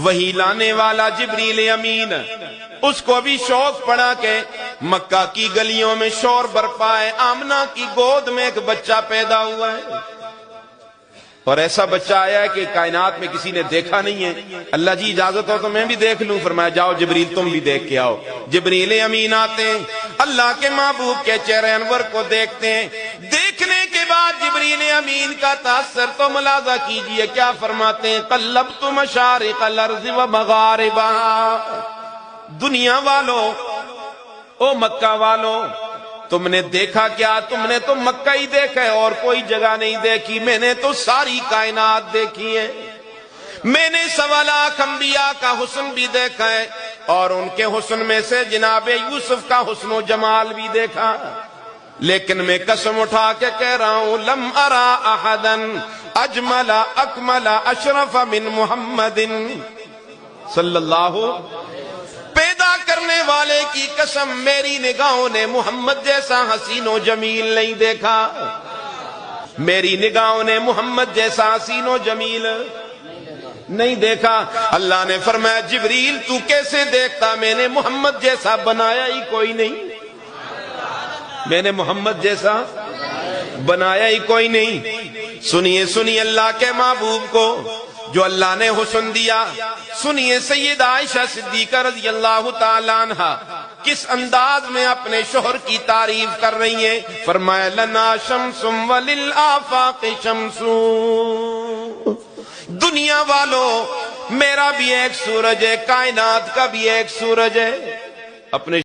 وہی لانے والا جبریل امین، اس کو بھی شوق پڑا کہ مکہ کی گلیوں میں شور برپا ہے، آمنہ کی گود میں ایک بچہ پیدا ہوا ہے، اور ایسا بچہ آیا ہے کہ کائنات میں کسی نے دیکھا نہیں ہے۔ اللہ جی اجازت ہو تو میں بھی دیکھ لوں؟ فرمایا جاؤ جبریل تم بھی دیکھ کے آؤ۔ جبریل امین آتے ہیں، اللہ کے محبوب کے چہرے انور کو دیکھتے ہیں، دیکھنے کے بعد جبریل امین کا تاثر تو ملاحظہ کیجئے کیا فرماتے ہیں، قلبت مشارق الارض و مغاربہا، دنیا والوں، او مکہ والوں، تم نے دیکھا کیا؟ تم نے تو مکہ ہی دیکھا ہے اور کوئی جگہ نہیں دیکھی، میں نے تو ساری کائنات دیکھی ہے، میں نے 1.25 لاکھ انبیاء کا حسن بھی دیکھا ہے، اور ان کے حسن میں سے جناب یوسف کا حسن و جمال بھی دیکھا، لیکن میں قسم اٹھا کے کہہ رہا ہوں لم ارا احدا اجمل اکمل اشرف من محمد صلی اللہ پیدا کرنے والے کی قسم، میری نگاہوں نے محمد جیسا حسین و جمیل نہیں دیکھا، میری نگاہوں نے محمد جیسا حسین و جمیل نہیں دیکھا۔ اللہ نے فرمایا جبریل تو کیسے دیکھتا، میں نے محمد جیسا بنایا ہی کوئی نہیں، میں نے محمد جیسا بنایا ہی کوئی نہیں۔ سنیے سنیے اللہ کے محبوب کو جو اللہ نے حسن دیا، سنیے سیدہ عائشہ صدیقہ رضی اللہ تعالیٰ عنہ کس انداز میں اپنے شوہر کی تعریف کر رہی ہیں۔ فرمایا لنا شمس وللآفاق شمس، دنیا والوں میرا بھی ایک سورج ہے، کائنات کا بھی ایک سورج ہے، اپنے